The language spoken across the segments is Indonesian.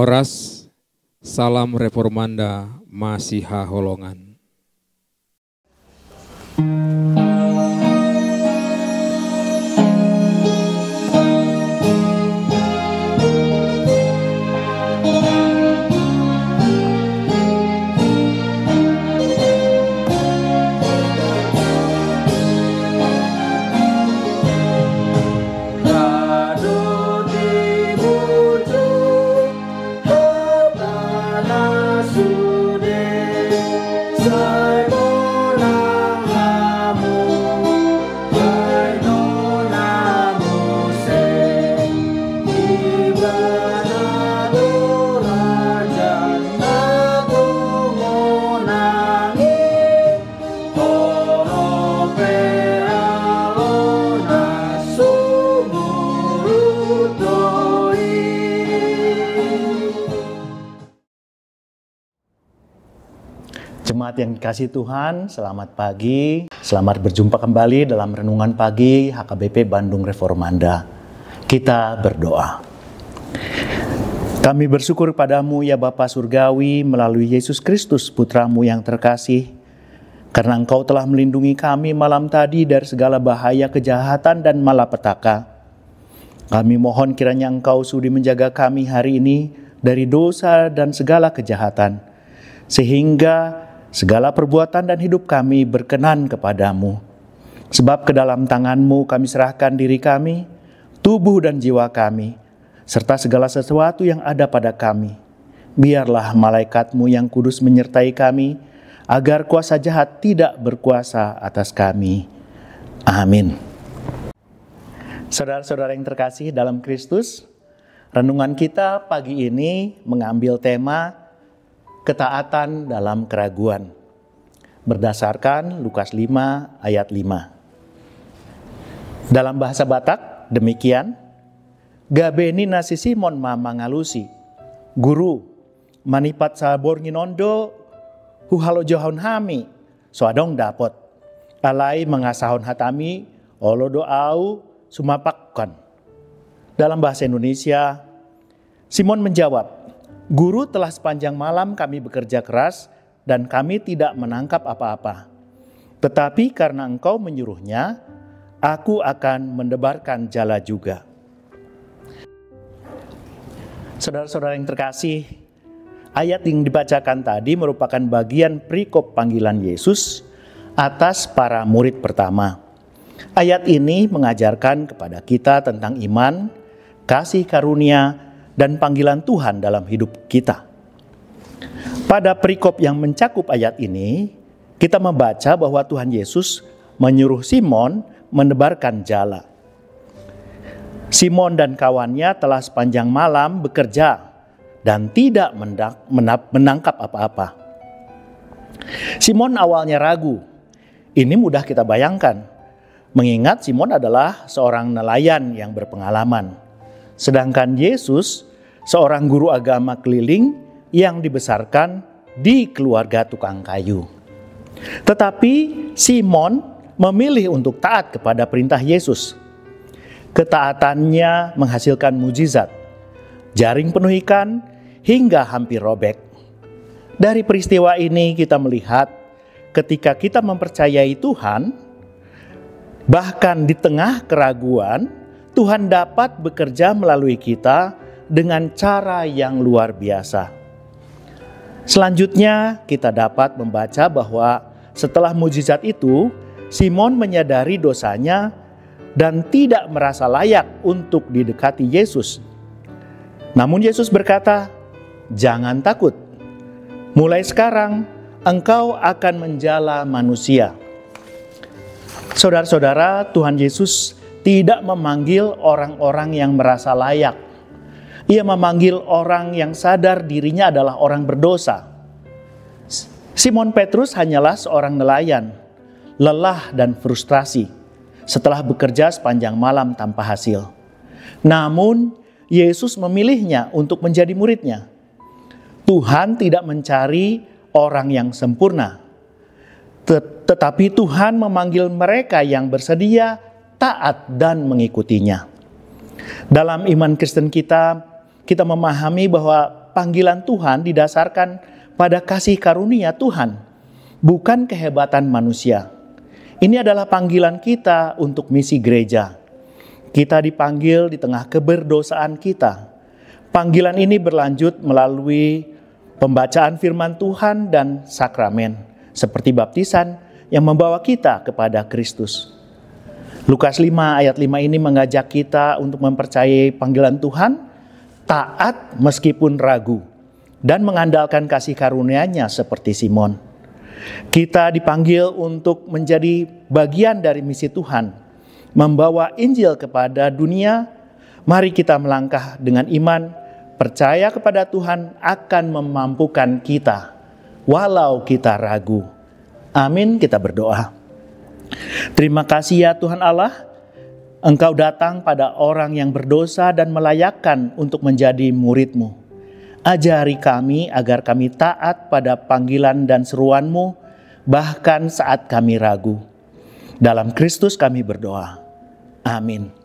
Horas, Salam Reformanda, Masiha Holongan. Jemaat yang dikasihi Tuhan, selamat pagi. Selamat berjumpa kembali dalam Renungan Pagi HKBP Bandung Reformanda. Kita berdoa. Kami bersyukur padamu ya Bapa Surgawi melalui Yesus Kristus Putramu yang terkasih. Karena Engkau telah melindungi kami malam tadi dari segala bahaya kejahatan dan malapetaka. Kami mohon kiranya Engkau sudi menjaga kami hari ini dari dosa dan segala kejahatan. Sehingga segala perbuatan dan hidup kami berkenan kepadamu. Sebab ke dalam tangan-Mu kami serahkan diri kami, tubuh dan jiwa kami, serta segala sesuatu yang ada pada kami. Biarlah malaikat-Mu yang kudus menyertai kami, agar kuasa jahat tidak berkuasa atas kami. Amin. Saudara-saudara yang terkasih dalam Kristus, renungan kita pagi ini mengambil tema ketaatan dalam keraguan, berdasarkan Lukas 5 ayat 5. Dalam bahasa Batak demikian, Gabeni nasi Simon mangalusi, Guru, manipat sabor nginondo, huhalo johon hami, soadong dapot, alai mengasahon hatami, olo doau sumapakkan. Dalam bahasa Indonesia, Simon menjawab, Guru, telah sepanjang malam kami bekerja keras dan kami tidak menangkap apa-apa. Tetapi karena Engkau menyuruhnya, aku akan mendebarkan jala juga. Saudara-saudara yang terkasih, ayat yang dibacakan tadi merupakan bagian perikop panggilan Yesus atas para murid pertama. Ayat ini mengajarkan kepada kita tentang iman, kasih karunia, dan panggilan Tuhan dalam hidup kita. Pada perikop yang mencakup ayat ini, kita membaca bahwa Tuhan Yesus menyuruh Simon menebarkan jala. Simon dan kawannya telah sepanjang malam bekerja dan tidak menangkap apa-apa. Simon awalnya ragu. Ini mudah kita bayangkan, mengingat Simon adalah seorang nelayan yang berpengalaman. Sedangkan Yesus, seorang guru agama keliling yang dibesarkan di keluarga tukang kayu. Tetapi Simon memilih untuk taat kepada perintah Yesus. Ketaatannya menghasilkan mujizat, jaring penuh ikan hingga hampir robek. Dari peristiwa ini kita melihat ketika kita mempercayai Tuhan, bahkan di tengah keraguan, Tuhan dapat bekerja melalui kita dengan cara yang luar biasa. Selanjutnya kita dapat membaca bahwa setelah mujizat itu, Simon menyadari dosanya dan tidak merasa layak untuk didekati Yesus. Namun Yesus berkata, "Jangan takut. Mulai sekarang engkau akan menjala manusia." Saudara-saudara, Tuhan Yesus tidak memanggil orang-orang yang merasa layak. Ia memanggil orang yang sadar dirinya adalah orang berdosa. Simon Petrus hanyalah seorang nelayan, lelah dan frustrasi setelah bekerja sepanjang malam tanpa hasil. Namun, Yesus memilihnya untuk menjadi muridnya. Tuhan tidak mencari orang yang sempurna, tetapi Tuhan memanggil mereka yang bersedia taat dan mengikutinya. Dalam iman Kristen kita memahami bahwa panggilan Tuhan didasarkan pada kasih karunia Tuhan, bukan kehebatan manusia. Ini adalah panggilan kita untuk misi gereja. Kita dipanggil di tengah keberdosaan kita. Panggilan ini berlanjut melalui pembacaan firman Tuhan dan sakramen, seperti baptisan yang membawa kita kepada Kristus. Lukas 5 ayat 5 ini mengajak kita untuk mempercayai panggilan Tuhan, taat meskipun ragu, dan mengandalkan kasih karunia-Nya seperti Simon. Kita dipanggil untuk menjadi bagian dari misi Tuhan, membawa Injil kepada dunia. Mari kita melangkah dengan iman, percaya kepada Tuhan akan memampukan kita, walau kita ragu. Amin, kita berdoa. Terima kasih ya Tuhan Allah, Engkau datang pada orang yang berdosa dan melayakkan untuk menjadi murid-Mu. Ajari kami agar kami taat pada panggilan dan seruan-Mu, bahkan saat kami ragu. Dalam Kristus kami berdoa. Amin.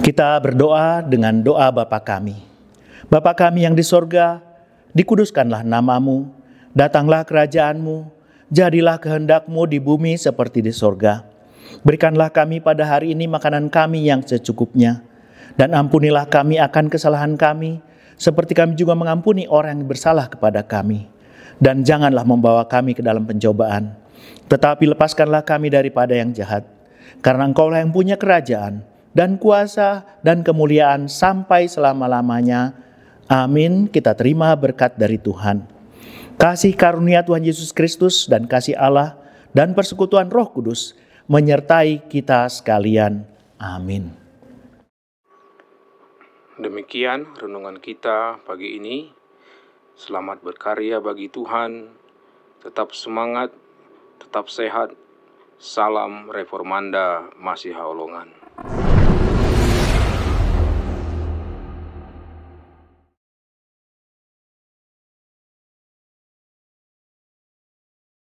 Kita berdoa dengan doa Bapa kami. Bapa kami yang di sorga, dikuduskanlah nama-Mu, datanglah kerajaan-Mu, jadilah kehendak-Mu di bumi seperti di sorga. Berikanlah kami pada hari ini makanan kami yang secukupnya, dan ampunilah kami akan kesalahan kami, seperti kami juga mengampuni orang yang bersalah kepada kami. Dan janganlah membawa kami ke dalam pencobaan, tetapi lepaskanlah kami daripada yang jahat, karena Engkau-lah yang punya kerajaan, dan kuasa dan kemuliaan sampai selama-lamanya. Amin. Kita terima berkat dari Tuhan. Kasih karunia Tuhan Yesus Kristus dan kasih Allah dan persekutuan Roh Kudus menyertai kita sekalian. Amin. Demikian renungan kita pagi ini. Selamat berkarya bagi Tuhan. Tetap semangat, tetap sehat. Salam Reformanda Masiha Holongan.